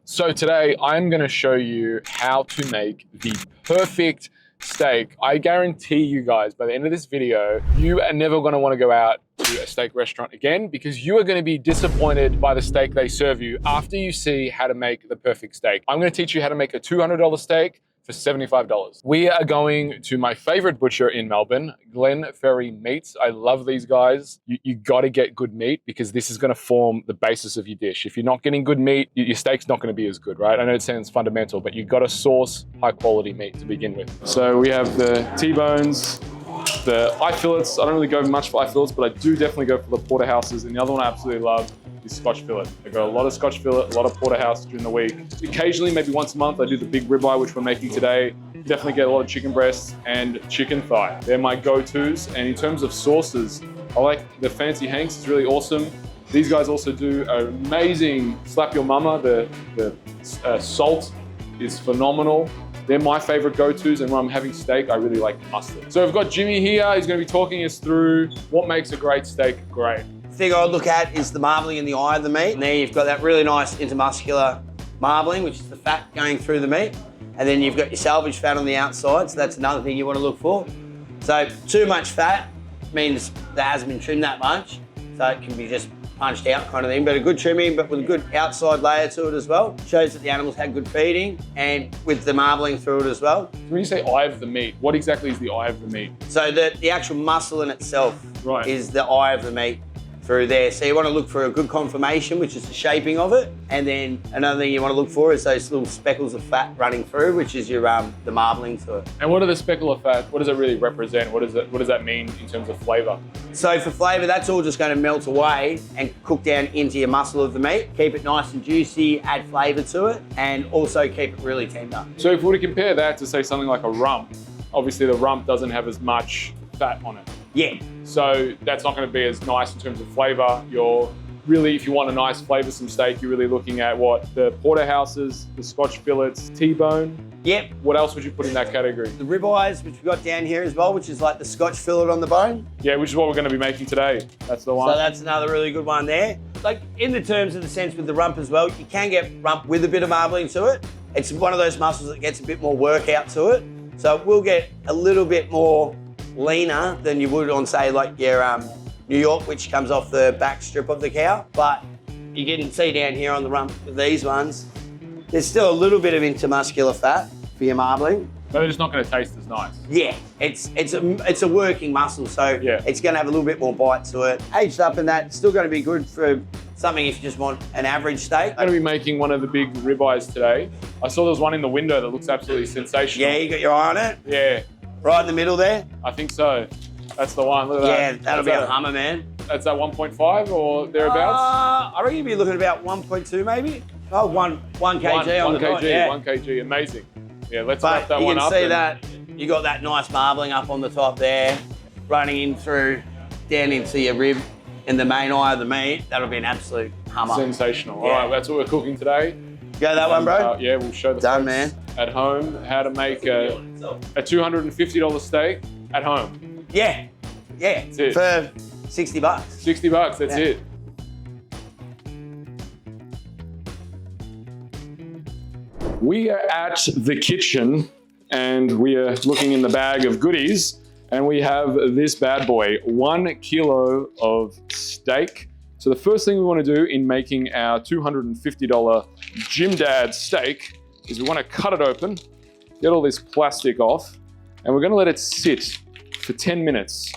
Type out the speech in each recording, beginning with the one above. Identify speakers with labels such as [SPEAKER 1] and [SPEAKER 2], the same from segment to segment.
[SPEAKER 1] So today I'm going to show you how to make the perfect steak. I guarantee you guys by the end of this video, you are never going to want to go out to a steak restaurant again because you are going to be disappointed by the steak they serve you after you see how to make the perfect steak. I'm going to teach you how to make a $200 steak for $75. We are going to my favorite butcher in Melbourne, Glen Ferry Meats. I love these guys. You got to get good meat because this is going to form the basis of your dish. If you're not getting good meat, your steak's not going to be as good, right? I know it sounds fundamental, but you've got to source high quality meat to begin with. So we have the T-bones, the eye fillets. I don't really go much for eye fillets, but I do definitely go for the porterhouses. And the other one I absolutely love is Scotch fillet. I got a lot of Scotch fillet, a lot of porterhouse during the week. Occasionally, maybe once a month, I do the big ribeye, which we're making today. Definitely get a lot of chicken breasts and chicken thigh. They're my go-tos. And in terms of sauces, I like the Fancy Hanks. It's really awesome. These guys also do an amazing Slap Your Mama. The salt is phenomenal. They're my favorite go-tos, and when I'm having steak, I really like mustard. So we've got Jimmy here. He's going to be talking us through what makes a great steak great.
[SPEAKER 2] The thing I'd look at is the marbling in the eye of the meat. And there you've got that really nice intermuscular marbling, which is the fat going through the meat. And then you've got your salvage fat on the outside, so that's another thing you want to look for. So too much fat means that hasn't been trimmed that much, so it can be just punched out kind of thing, but a good trimming, but with a good outside layer to it as well. Shows that the animals had good feeding and with the marbling through it as well.
[SPEAKER 1] When you say eye of the meat, what exactly is the eye of the meat?
[SPEAKER 2] So the actual muscle in itself is the eye of the meat through there. So you want to look for a good conformation, which is the shaping of it. And then another thing you want to look for is those little speckles of fat running through, which is your the marbling to it.
[SPEAKER 1] And what are the speckle of fat? What does it really represent? What does that mean in terms of flavor?
[SPEAKER 2] So for flavor, that's all just going to melt away and cook down into your muscle of the meat. Keep it nice and juicy, add flavor to it, and also keep it really tender.
[SPEAKER 1] So if we were to compare that to say something like a rump, obviously the rump doesn't have as much fat on it.
[SPEAKER 2] Yeah.
[SPEAKER 1] So that's not going to be as nice in terms of flavor. You're really, if you want a nice flavoursome steak, you're really looking at what? The porterhouses, the Scotch fillets, T-bone.
[SPEAKER 2] Yep.
[SPEAKER 1] What else would you put in that category?
[SPEAKER 2] The ribeyes, which we've got down here as well, which is like the Scotch fillet on the bone.
[SPEAKER 1] Yeah, which is what we're going to be making today. That's the one.
[SPEAKER 2] So that's another really good one there. Like in the terms of the sense with the rump as well, you can get rump with a bit of marbling to it. It's one of those muscles that gets a bit more workout to it. So it will get a little bit more leaner than you would on, say, like your New York, which comes off the back strip of the cow. But you can see down here on the rump of these ones, there's still a little bit of intermuscular fat for your marbling.
[SPEAKER 1] But they're just not going to taste as nice.
[SPEAKER 2] Yeah, it's a working muscle, so
[SPEAKER 1] yeah,
[SPEAKER 2] it's going to have a little bit more bite to it. Aged up in that, still going to be good for something if you just want an average steak.
[SPEAKER 1] I'm going to be making one of the big ribeyes today. I saw there was one in the window that looks absolutely sensational.
[SPEAKER 2] Yeah, you got your eye on it?
[SPEAKER 1] Yeah.
[SPEAKER 2] Right in the middle there?
[SPEAKER 1] I think so. That's the one. Look at
[SPEAKER 2] that. Yeah, that'll be a Hummer, man.
[SPEAKER 1] That's at 1.5 or thereabouts?
[SPEAKER 2] I reckon you'd be looking at about 1.2 maybe. Oh, 1 kg on the dot, yeah.
[SPEAKER 1] 1 kg, amazing. Yeah, let's wrap that one up.
[SPEAKER 2] But you can see that, you got that nice marbling up on the top there, running in through, down into your rib in the main eye of the meat. That'll be an absolute Hummer.
[SPEAKER 1] Sensational.
[SPEAKER 2] Yeah.
[SPEAKER 1] All right, that's what we're cooking today.
[SPEAKER 2] Go that one, bro?
[SPEAKER 1] Yeah, we'll show the
[SPEAKER 2] Done,
[SPEAKER 1] folks
[SPEAKER 2] man.
[SPEAKER 1] At home how to make a $250 steak at home.
[SPEAKER 2] Yeah, yeah.
[SPEAKER 1] That's it.
[SPEAKER 2] For 60 bucks.
[SPEAKER 1] 60 bucks, that's it. We are at the kitchen and we are looking in the bag of goodies and we have this bad boy, 1 kilo of steak. So the first thing we want to do in making our $250 Jim Dad steak is we want to cut it open, get all this plastic off, and we're going to let it sit for 10 minutes.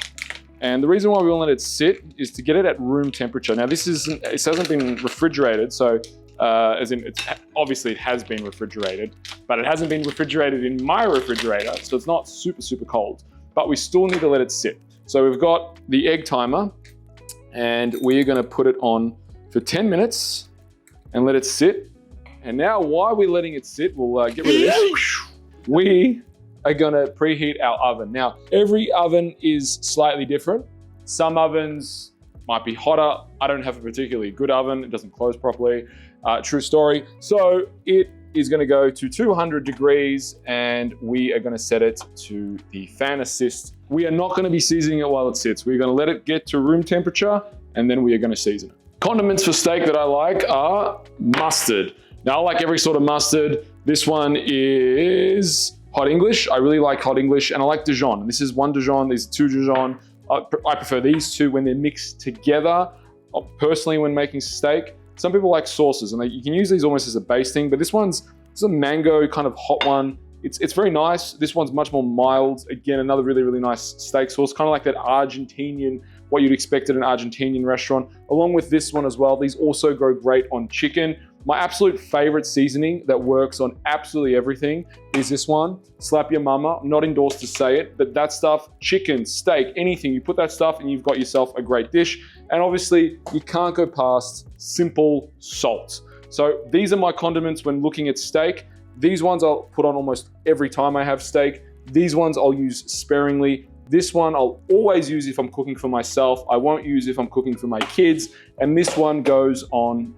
[SPEAKER 1] And the reason why we want to let it sit is to get it at room temperature. Now this hasn't been refrigerated, so as in obviously it has been refrigerated, but it hasn't been refrigerated in my refrigerator, so it's not super, super cold, but we still need to let it sit. So we've got the egg timer and we're going to put it on for 10 minutes and let it sit. And now while we're letting it sit, we'll get rid of this. We are gonna preheat our oven. Now, every oven is slightly different. Some ovens might be hotter. I don't have a particularly good oven. It doesn't close properly. True story. So it is gonna go to 200 degrees and we are gonna set it to the fan assist. We are not gonna be seasoning it while it sits. We're gonna let it get to room temperature and then we are gonna season it. Condiments for steak that I like are mustard. Now I like every sort of mustard. This one is Hot English. I really like Hot English, and I like Dijon. This is one Dijon, these are two Dijon. I prefer these two when they're mixed together. Personally, when making steak, some people like sauces, and you can use these almost as a base thing, but this is a mango kind of hot one. It's very nice. This one's much more mild. Again, another really, really nice steak sauce, kind of like that Argentinian, what you'd expect at an Argentinian restaurant. Along with this one as well, these also go great on chicken. My absolute favorite seasoning that works on absolutely everything is this one, Slap Your Mama. I'm not endorsed to say it, but that stuff, chicken, steak, anything, you put that stuff and you've got yourself a great dish. And obviously you can't go past simple salt. So these are my condiments when looking at steak. These ones I'll put on almost every time I have steak. These ones I'll use sparingly. This one I'll always use if I'm cooking for myself. I won't use if I'm cooking for my kids. And this one goes on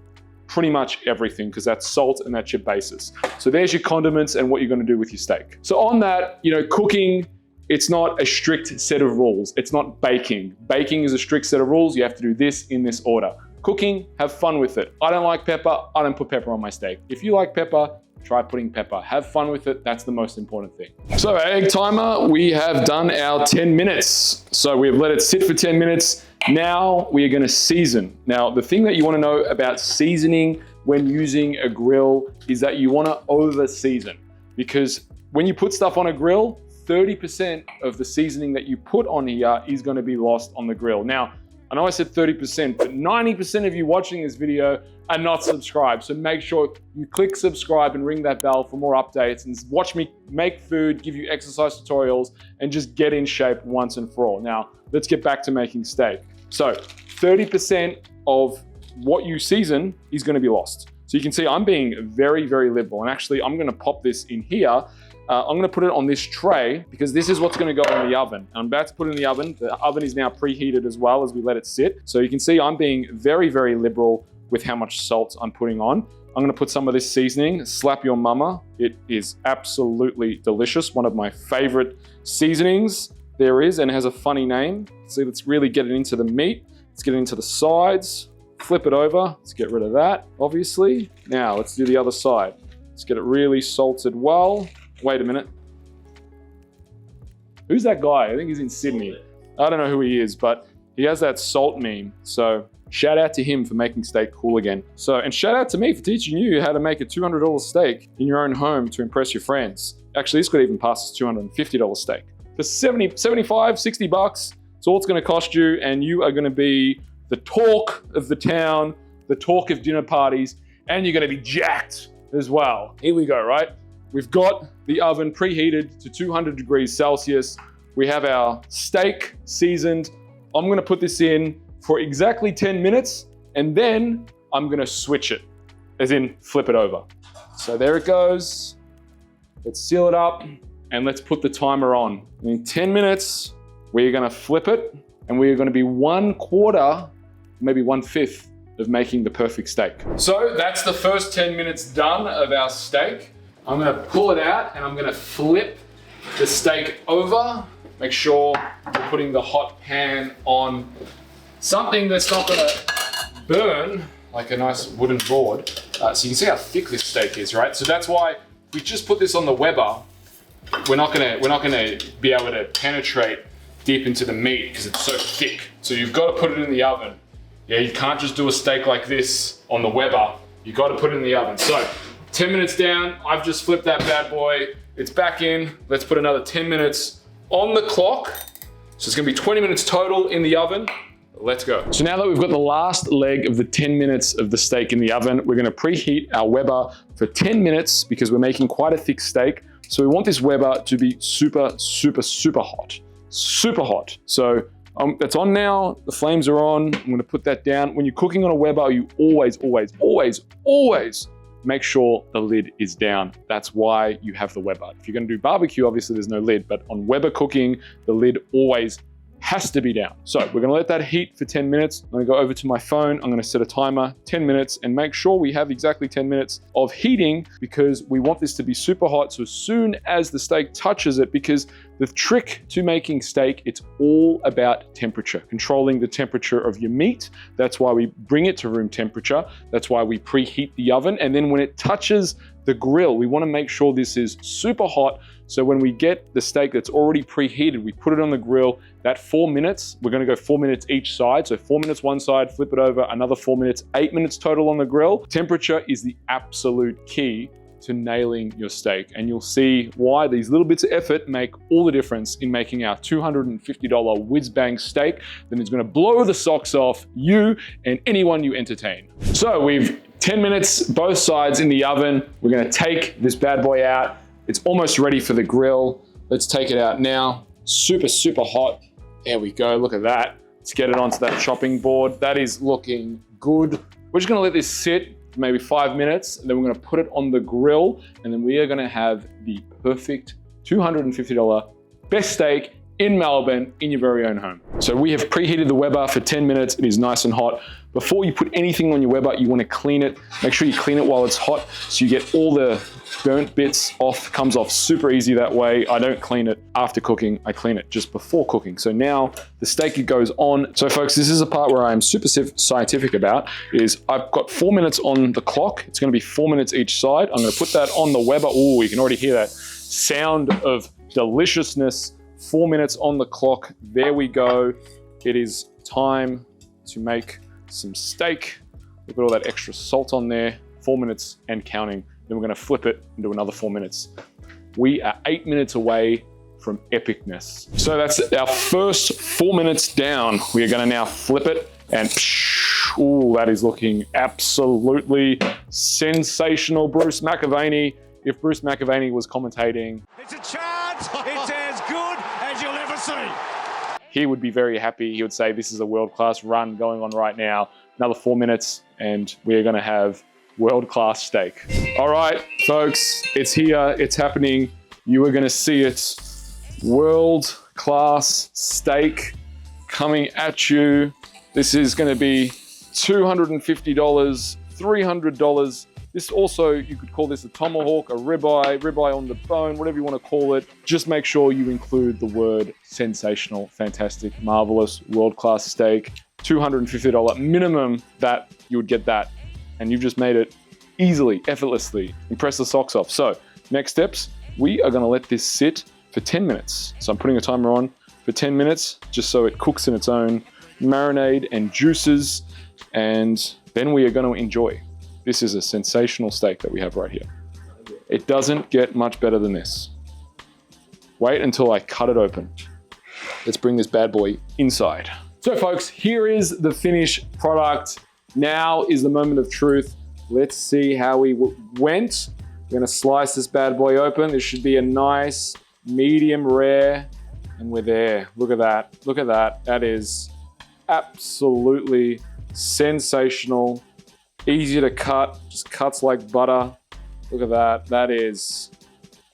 [SPEAKER 1] pretty much everything because that's salt and that's your basis. So there's your condiments and what you're going to do with your steak. So on that, cooking, it's not a strict set of rules. It's not baking. Baking is a strict set of rules. You have to do this in this order. Cooking, have fun with it. I don't like pepper. I don't put pepper on my steak. If you like pepper, try putting pepper. Have fun with it. That's the most important thing. So our egg timer, we have done our 10 minutes. So we've let it sit for 10 minutes. Now we are going to season. Now, the thing that you want to know about seasoning when using a grill is that you want to over season, because when you put stuff on a grill, 30% of the seasoning that you put on here is going to be lost on the grill. Now, I know I said 30%, but 90% of you watching this video are not subscribed. So make sure you click subscribe and ring that bell for more updates and watch me make food, give you exercise tutorials, and just get in shape once and for all. Now, let's get back to making steak. So 30% of what you season is going to be lost. So you can see I'm being very, very liberal. And actually, I'm going to pop this in here. I'm going to put it on this tray because this is what's going to go in the oven. And I'm about to put it in the oven. The oven is now preheated as well as we let it sit. So you can see I'm being very, very liberal with how much salt I'm putting on. I'm going to put some of this seasoning, Slap Your Mama. It is absolutely delicious. One of my favorite seasonings there is, and it has a funny name. So let's really get it into the meat. Let's get it into the sides. Flip it over. Let's get rid of that, obviously. Now let's do the other side. Let's get it really salted well. Wait a minute. Who's that guy? I think he's in Sydney. I don't know who he is, but he has that salt meme. So shout out to him for making steak cool again. And shout out to me for teaching you how to make a $200 steak in your own home to impress your friends. Actually, this could even pass as $250 steak. For 75, 60 bucks, it's all it's going to cost you, and you are going to be the talk of the town, the talk of dinner parties, and you're going to be jacked as well. Here we go, right? We've got the oven preheated to 200 degrees Celsius. We have our steak seasoned. I'm going to put this in for exactly 10 minutes, and then I'm going to switch it, as in flip it over. So there it goes. Let's seal it up, and let's put the timer on. In 10 minutes, we're going to flip it, and we're going to be 1/4, maybe 1/5 of making the perfect steak. So that's the first 10 minutes done of our steak. I'm going to pull it out and I'm going to flip the steak over. Make sure we're putting the hot pan on something that's not going to burn, like a nice wooden board. So you can see how thick this steak is, right? So that's why we just put this on the Weber. We're not going to be able to penetrate deep into the meat because it's so thick. So you've got to put it in the oven. Yeah, you can't just do a steak like this on the Weber. You've got to put it in the oven. So 10 minutes down, I've just flipped that bad boy. It's back in. Let's put another 10 minutes on the clock. So it's gonna be 20 minutes total in the oven. Let's go. So now that we've got the last leg of the 10 minutes of the steak in the oven, we're gonna preheat our Weber for 10 minutes because we're making quite a thick steak. So we want this Weber to be super, super, super hot. Super hot. So that's on now, the flames are on. I'm gonna put that down. When you're cooking on a Weber, you always make sure the lid is down. That's why you have the Weber. If you're gonna do barbecue, obviously there's no lid, but on Weber cooking, the lid always has to be down. So we're gonna let that heat for 10 minutes. I'm gonna go over to my phone. I'm gonna set a timer, 10 minutes, and make sure we have exactly 10 minutes of heating because we want this to be super hot. So as soon as the steak touches it, because the trick to making steak, it's all about temperature, controlling the temperature of your meat. That's why we bring it to room temperature. That's why we preheat the oven. And then when it touches the grill, we wanna make sure this is super hot. So when we get the steak that's already preheated, we put it on the grill, that 4 minutes, we're gonna go 4 minutes each side. So 4 minutes one side, flip it over, another 4 minutes, 8 minutes total on the grill. Temperature is the absolute key to nailing your steak. And you'll see why these little bits of effort make all the difference in making our $250 whiz bang steak. Then it's gonna blow the socks off you and anyone you entertain. So we've 10 minutes, both sides in the oven. We're gonna take this bad boy out. It's almost ready for the grill. Let's take it out now. Super, super hot. There we go, look at that. Let's get it onto that chopping board. That is looking good. We're just gonna let this sit for maybe 5 minutes, and then we're gonna put it on the grill, and then we are gonna have the perfect $250 best steak in Melbourne in your very own home. So we have preheated the Weber for 10 minutes. It is nice and hot. Before you put anything on your Weber, you want to clean it. Make sure you clean it while it's hot so you get all the burnt bits off. Comes off super easy that way. I don't clean it after cooking. I clean it just before cooking. So now the steak goes on. So folks, this is a part where I'm super scientific about is I've got 4 minutes on the clock. It's going to be 4 minutes each side. I'm going to put that on the Weber. Oh, you can already hear that sound of deliciousness. 4 minutes on the clock. There we go. It is time to make some steak. We've got all that extra salt on there. 4 minutes and counting. Then we're going to flip it and do another 4 minutes. We are 8 minutes away from epicness. So that's our first 4 minutes down. We are going to now flip it and ooh, that is looking absolutely sensational. Bruce McAvaney. If Bruce McAvaney was commentating,
[SPEAKER 3] it's a chance. It's as good as you'll ever see.
[SPEAKER 1] He would be very happy. He would say, this is a world-class run going on right now. Another 4 minutes and we're gonna have world-class steak. All right, folks, it's here, it's happening. You are gonna see it. World-class steak coming at you. This is gonna be $250, $300. This also, you could call this a tomahawk, a ribeye on the bone, whatever you want to call it. Just make sure you include the word sensational, fantastic, marvelous, world-class steak. $250 minimum that you would get that. And you've just made it easily, effortlessly. Impress the socks off. So next steps, we are going to let this sit for 10 minutes. So I'm putting a timer on for 10 minutes, just so it cooks in its own marinade and juices. And then we are going to enjoy. This is a sensational steak that we have right here. It doesn't get much better than this. Wait until I cut it open. Let's bring this bad boy inside. So folks, here is the finished product. Now is the moment of truth. Let's see how we went. We're gonna slice this bad boy open. This should be a nice medium rare, and we're there. Look at that, look at that. That is absolutely sensational. Easy to cut, just cuts like butter. Look at that, that is,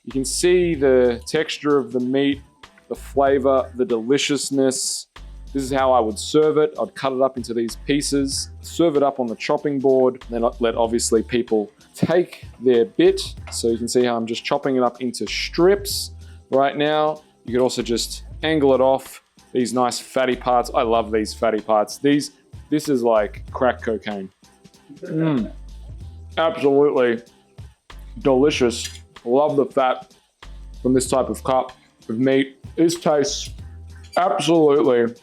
[SPEAKER 1] you can see the texture of the meat, the flavor, the deliciousness. This is how I would serve it. I'd cut it up into these pieces, serve it up on the chopping board, then let obviously people take their bit. So you can see how I'm just chopping it up into strips right now. You could also just angle it off. These nice fatty parts. I love these fatty parts. This is like crack cocaine. Absolutely delicious. Love the fat from this type of cut of meat. This tastes absolutely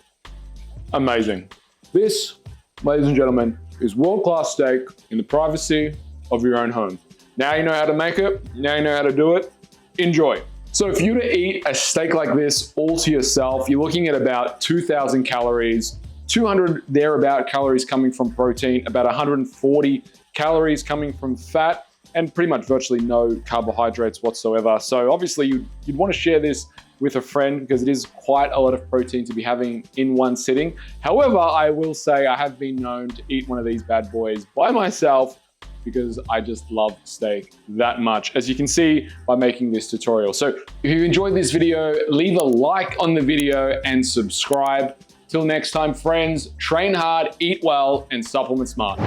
[SPEAKER 1] amazing. This, ladies and gentlemen, is world-class steak in the privacy of your own home. Now you know how to make it. Now you know how to do it. Enjoy. So if you were to eat a steak like this all to yourself, you're looking at about 2,000 calories, 200 thereabout calories coming from protein, about 140 calories coming from fat, and pretty much virtually no carbohydrates whatsoever. So obviously you'd want to share this with a friend because it is quite a lot of protein to be having in one sitting. However, I will say I have been known to eat one of these bad boys by myself because I just love steak that much, as you can see by making this tutorial. So if you enjoyed this video, leave a like on the video and subscribe. Till next time, friends, train hard, eat well, and supplement smart.